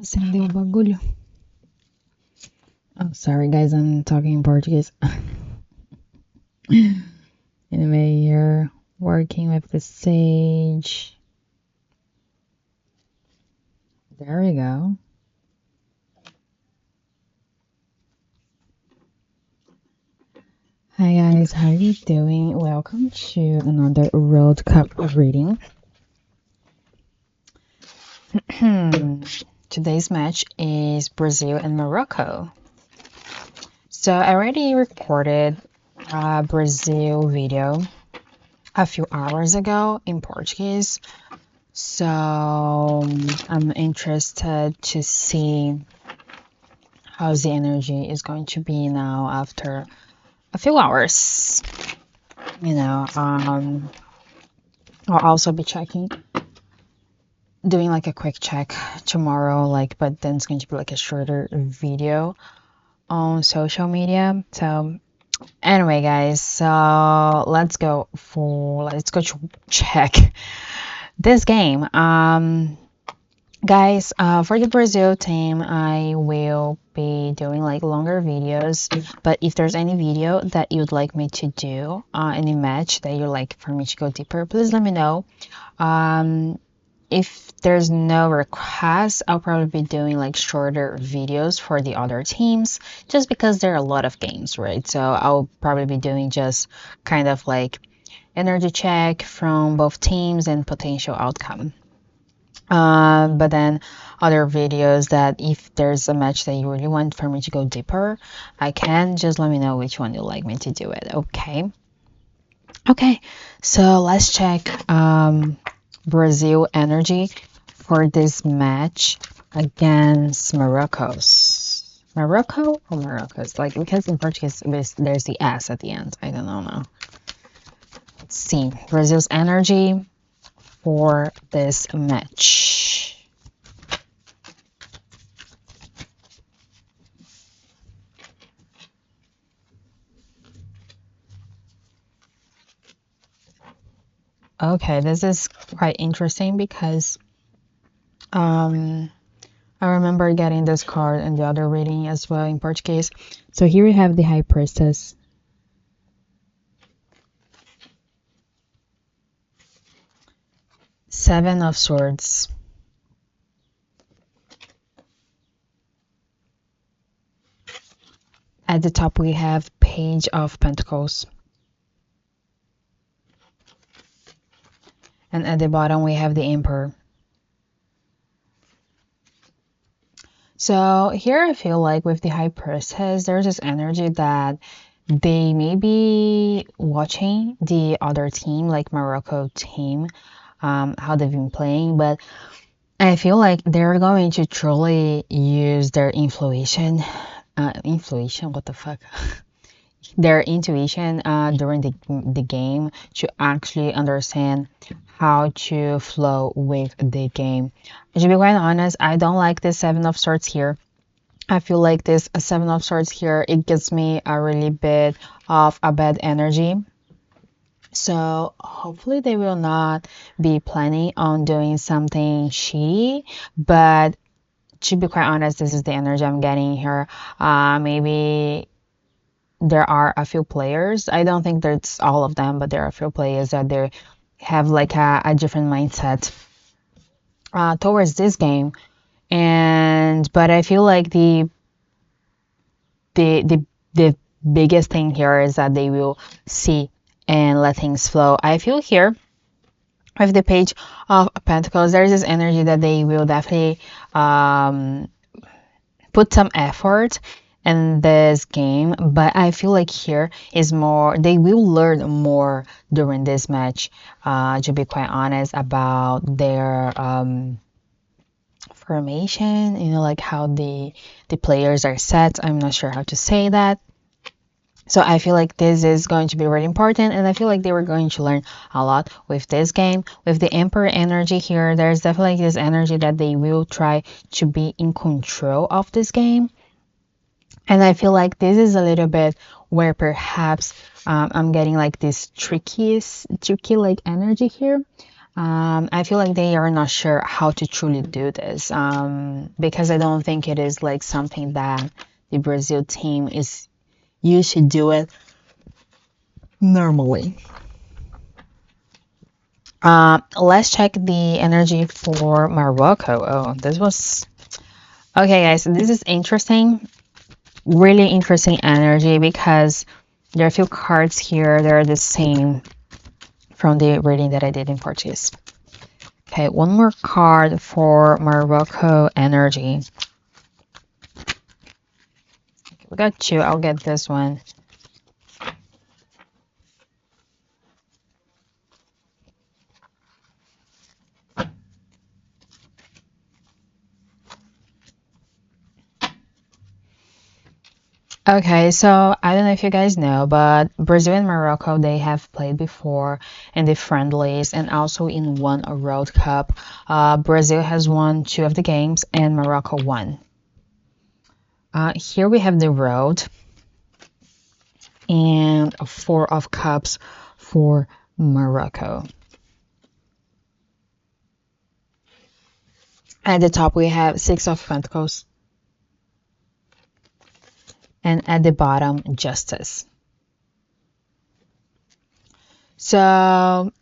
Acendeu o bagulho. Oh, sorry guys, I'm talking in Portuguese. Anyway, you're working with the sage. There we go. Hi guys, how are you doing? Welcome to another World Cup reading. Today's match is Brazil and Morocco. So I already recorded a Brazil video a few hours ago in Portuguese. So I'm interested to see how the energy is going to be now after a few hours. I'll also be doing like a quick check tomorrow, but then it's going to be like a shorter video on social media. So anyway, guys, so let's go check this game. Guys, for the Brazil team, I will be doing like longer videos, but if there's any video that you'd like me to do, any match that you'd like for me to go deeper, please let me know. If there's no request, I'll probably be doing like shorter videos for the other teams, just because there are a lot of games, right? So I'll probably be doing just kind of like energy check from both teams and potential outcome. But then other videos that if there's a match that you really want for me to go deeper, I can. Just let me know which one you'd like me to do it, okay? Okay, so let's check Brazil energy for this match against Morocco's. Morocco or Morocco's? Like, because in Portuguese there's the S at the end. I don't know now. Let's see. Brazil's energy for this match. Okay, this is quite interesting because I remember getting this card in the other reading as well in Portuguese. So here we have the High Priestess. Seven of Swords. At the top we have Page of Pentacles. And at the bottom we have the Emperor. So here I feel like with the High Priestess, there's this energy that they may be watching the other team, like Morocco team, how they've been playing, but I feel like they're going to truly use their intuition, what the fuck? Their intuition during the game to actually understand how to flow with the game. To be quite honest, I don't like this Seven of Swords here. I feel like this Seven of Swords here, it gives me a really bit of a bad energy. So hopefully they will not be planning on doing something shitty, but to be quite honest, this is the energy I'm getting here. Maybe there are a few players, I don't think that's all of them, but there are a few players that they have like a different mindset towards this game. But I feel like the biggest thing here is that they will see and let things flow. I feel here with the Page of Pentacles, there's this energy that they will definitely put some effort in this game, but I feel like here is more, they will learn more during this match, to be quite honest, about their formation, like how the players are set. I'm not sure how to say that. So I feel like this is going to be really important, and I feel like they were going to learn a lot with this game. With the Emperor energy here, there's definitely this energy that they will try to be in control of this game. And I feel like this is a little bit where perhaps I'm getting like this tricky like energy here. I feel like they are not sure how to truly do this, because I don't think it is like something that the Brazil team is used to do it normally. Let's check the energy for Morocco. Oh, this was okay, guys. This is interesting, really interesting energy because there are a few cards here that are the same from the reading that I did in Portuguese. Okay, one more card for Morocco energy. We got two. I'll get this one. Okay, so I don't know if you guys know, but Brazil and Morocco, they have played before in the friendlies and also in one World Cup. Brazil has won 2 of the games and Morocco won. Here we have the road and 4 of cups for Morocco. At the top we have 6 of pentacles. And at the bottom, justice. So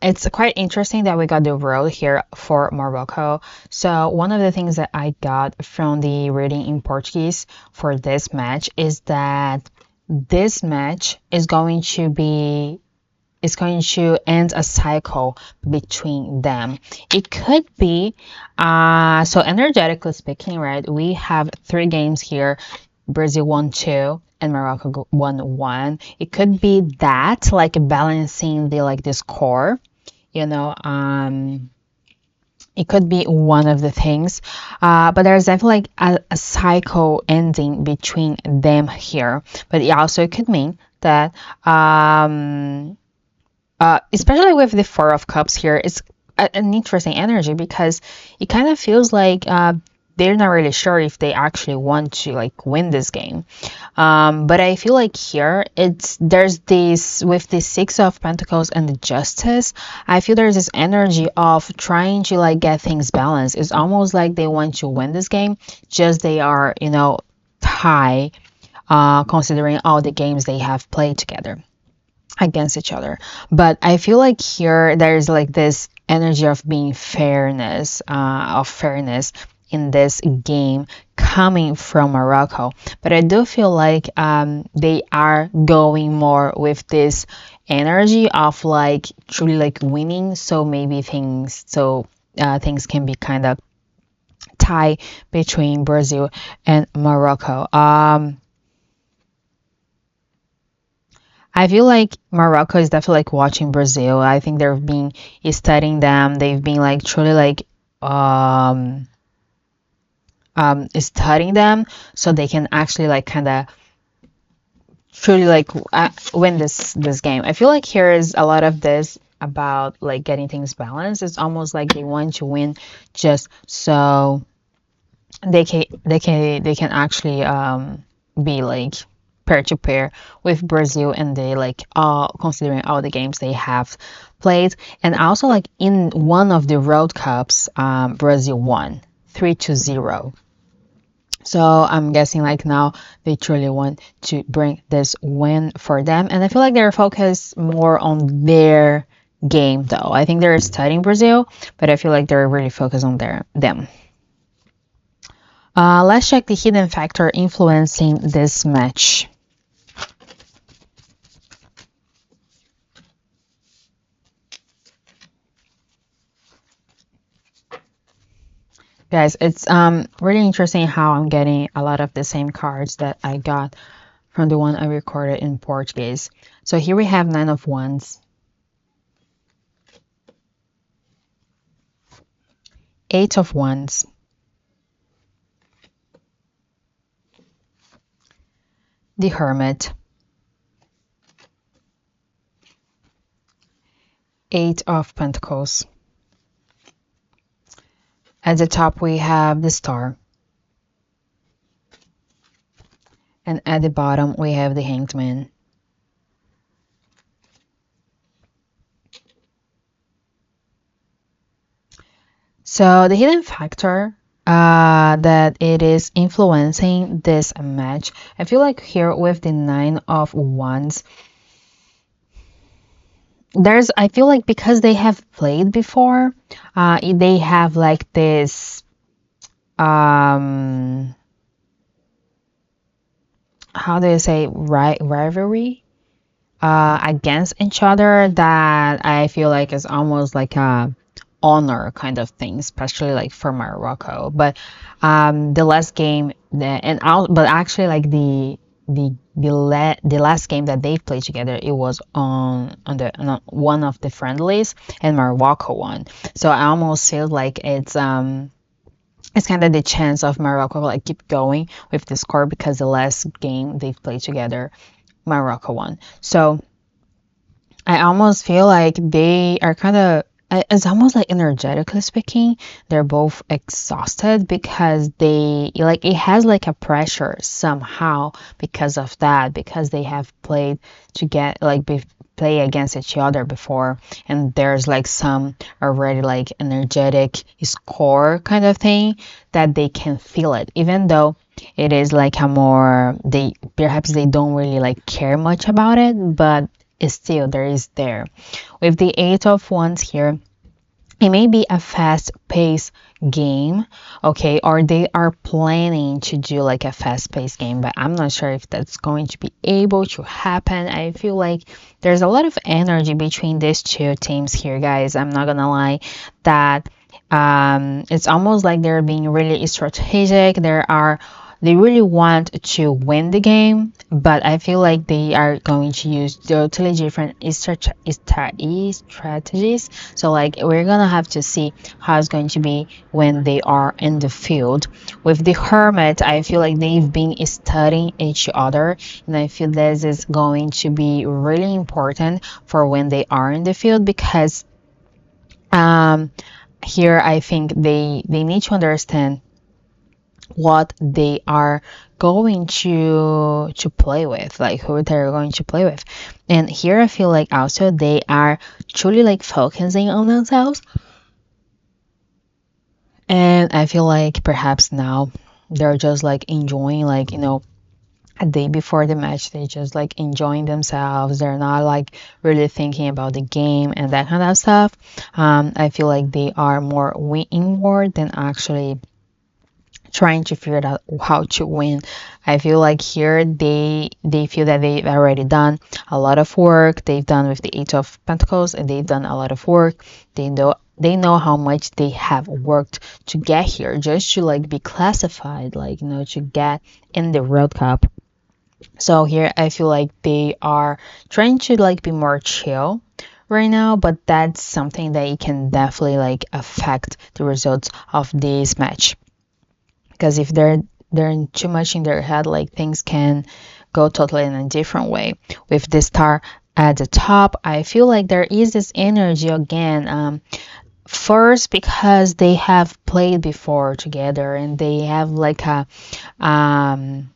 it's quite interesting that we got the road here for Morocco. So one of the things that I got from the reading in Portuguese for this match is that this match is going to end a cycle between them. It could be so energetically speaking, right? We have 3 games here. Brazil won 2 and Morocco won 1. It could be that, like balancing the score, it could be one of the things, but there's definitely like a cycle ending between them here. But it also could mean that especially with the 4 of cups here, it's an interesting energy because it kind of feels like they're not really sure if they actually want to like win this game. But I feel like here there's this with the 6 of pentacles and the justice. I feel there's this energy of trying to like get things balanced. It's almost like they want to win this game, just they are tie, considering all the games they have played together against each other. But I feel like here there's like this energy of being fairness in this game coming from Morocco. But I do feel like they are going more with this energy of like truly like winning. So maybe things can be kind of tie between Brazil and Morocco. I feel like Morocco is definitely like watching Brazil. I think they've been studying them. They've been like truly like studying them so they can actually like kind of truly like win this game. I feel like here is a lot of this about like getting things balanced. It's almost like they want to win just so they can actually be like pair to pair with Brazil, and they like all considering all the games they have played. And also like in one of the World Cups, Brazil won 3-0. So I'm guessing like now they truly want to bring this win for them, and I feel like they're focused more on their game though. I think they're studying Brazil, but I feel like they're really focused on them. Let's check the hidden factor influencing this match. Guys, it's really interesting how I'm getting a lot of the same cards that I got from the one I recorded in Portuguese. So here we have 9 of Wands, 8 of Wands, the Hermit, 8 of Pentacles. At the top we have the Star. And at the bottom we have the Hanged Man. So the hidden factor that it is influencing this match, I feel like here with the Nine of Wands, I feel like because they have played before, they have like this, how do you say, rivalry against each other, that I feel like is almost like a honor kind of thing, especially like for Morocco. But the last game, but actually like the last game that they played together, it was on one of the friendlies, and Morocco won. So I almost feel like it's kind of the chance of Morocco like keep going with the score, because the last game they've played together, Morocco won. So I almost feel like they are kind of, it's almost like energetically speaking, they're both exhausted, because they like it has like a pressure somehow because of that, because they have played to get like play against each other before, and there's like some already like energetic score kind of thing that they can feel it, even though it is like a more, they perhaps they don't really like care much about it, but is still there is there. With the Eight of Wands here, it may be a fast-paced game, okay, or they are planning to do like a fast-paced game, but I'm not sure if that's going to be able to happen. I feel like there's a lot of energy between these two teams here, guys. I'm not gonna lie that it's almost like they're being really strategic. They really want to win the game, but I feel like they are going to use totally different strategies. So like we're gonna have to see how it's going to be when they are in the field. With the Hermit, I feel like they've been studying each other, and I feel this is going to be really important for when they are in the field, because here I think they need to understand what they are going to play with, like who they're going to play with. And here I feel like also they are truly like focusing on themselves, and I feel like perhaps now they're just like enjoying, like, a day before the match, they just like enjoying themselves. They're not like really thinking about the game and that kind of stuff. I feel like they are more inward than actually trying to figure out how to win. I feel like here they feel that they've already done a lot of work. They've done with the Eight of Pentacles, and they've done a lot of work. They know how much they have worked to get here, just to like be classified, like, to get in the World Cup. So here I feel like they are trying to like be more chill right now, but that's something that it can definitely like affect the results of this match, because if they're too much in their head, like things can go totally in a different way. With the Star at the top, I feel like there is this energy again. First, because they have played before together, and they have like a um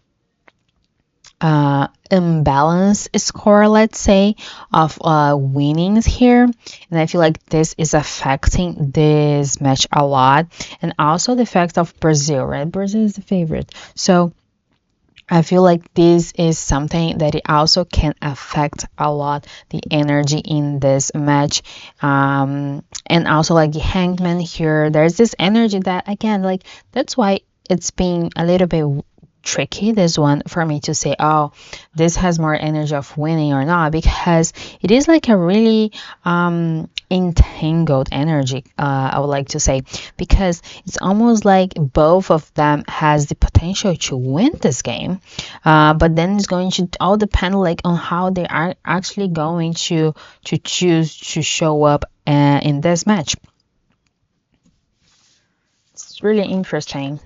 imbalance score, let's say, of winnings here, and I feel like this is affecting this match a lot. And also the fact of Brazil, right? Brazil is the favorite, so I feel like this is something that it also can affect a lot the energy in this match. And also like the Hangman here, there's this energy that, again, like that's why it's been a little bit tricky, this one, for me to say, oh, this has more energy of winning or not, because it is like a really entangled energy, I would like to say, because it's almost like both of them has the potential to win this game, but then it's going to all depend like on how they are actually going to choose to show up in this match. It's really interesting.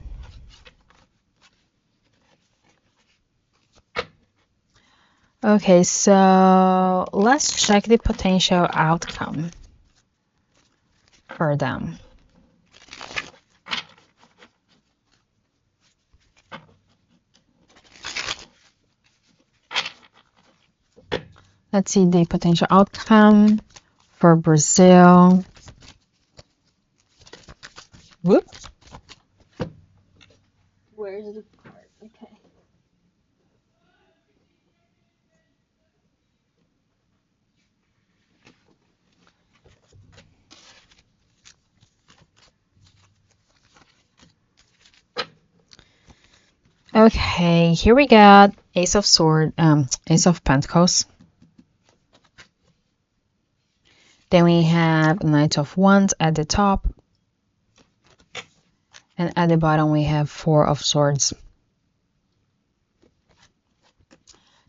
Okay, so let's check the potential outcome for them. Let's see the potential outcome for Brazil. Whoop. Where's the card? Okay. Okay, here we got Ace of Sword, Ace of Pentacles. Then we have Knight of Wands at the top. And at the bottom we have Four of Swords.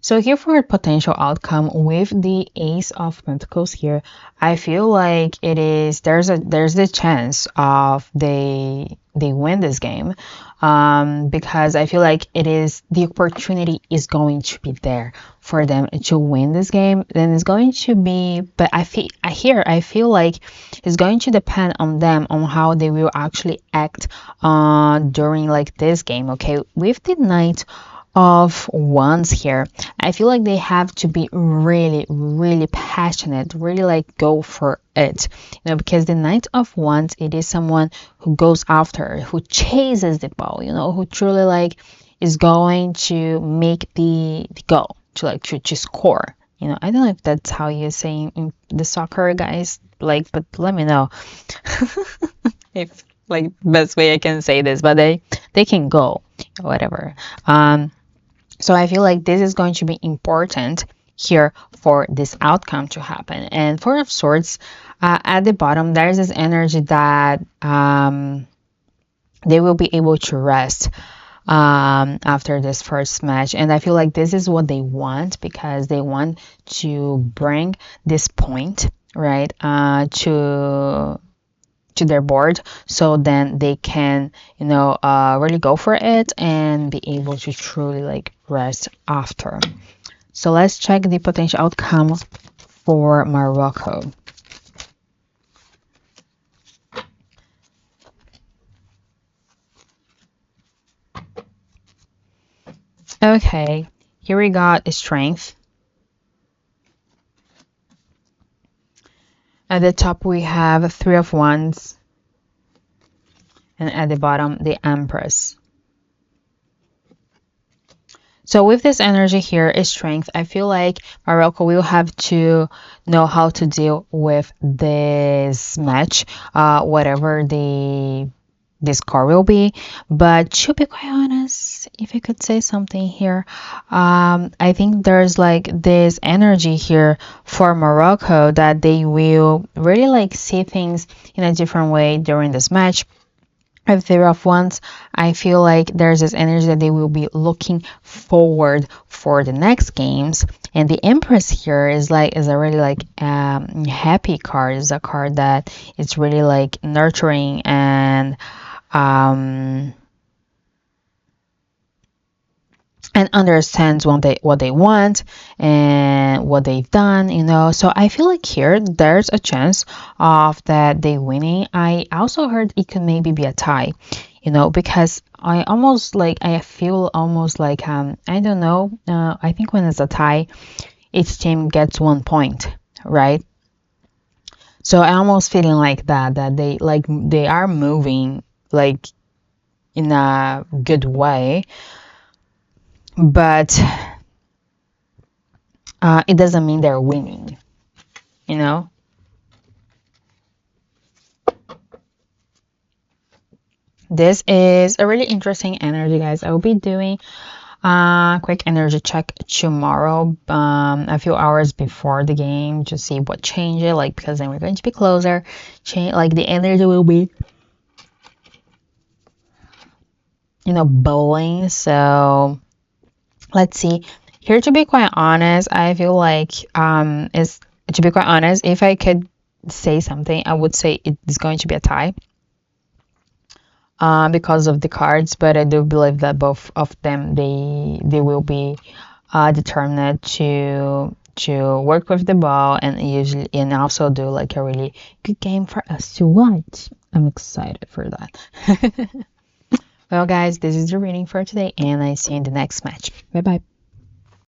So here for a potential outcome with the Ace of Pentacles here, I feel like there's the chance of they win this game, because I feel like the opportunity is going to be there for them to win this game. Then it's going to be, but I feel like it's going to depend on them on how they will actually act during like this game. Okay, with the Knight of Wands here, I feel like they have to be really, really passionate, really like go for it, because the Knight of Wands, it is someone who goes after, who chases the ball, who truly like is going to make the goal, to score. I don't know if that's how you say in the soccer, guys, like, but let me know if like best way I can say this, but they can go, whatever. So I feel like this is going to be important here for this outcome to happen. And Four of Swords, at the bottom, there's this energy that they will be able to rest after this first match. And I feel like this is what they want, because they want to bring this point, right, to their board, so then they can really go for it and be able to truly like rest after. So let's check the potential outcome for Morocco. Okay, here we got a strength. At the top we have Three of Wands, and at the bottom the Empress. So with this energy here is strength. I feel like Morocco will have to know how to deal with this match, whatever this score will be. But to be quite honest, if I could say something here, I think there's like this energy here for Morocco that they will really like see things in a different way during this match. With Three of Wands, I feel like there's this energy that they will be looking forward for the next games. And the Empress here is a really like happy card. Is a card that is really like nurturing and understands what they want and what they've done. So I feel like here there's a chance of that they winning. I also heard it could maybe be a tie, because I feel almost like I don't know, I think when it's a tie, each team gets 1 point, right? So I almost feeling like that they are moving like in a good way, but it doesn't mean they're winning, This is a really interesting energy, guys. I will be doing a quick energy check tomorrow, a few hours before the game, to see what changes, because then we're going to be closer. The energy will be, bowling. So let's see. Here, to be quite honest, I feel like to be quite honest, if I could say something, I would say it's going to be a tie, because of the cards. But I do believe that both of them, they will be determined to work with the ball, and also do like a really good game for us to watch. I'm excited for that. Well, guys, this is the reading for today, and I see you in the next match. Bye bye.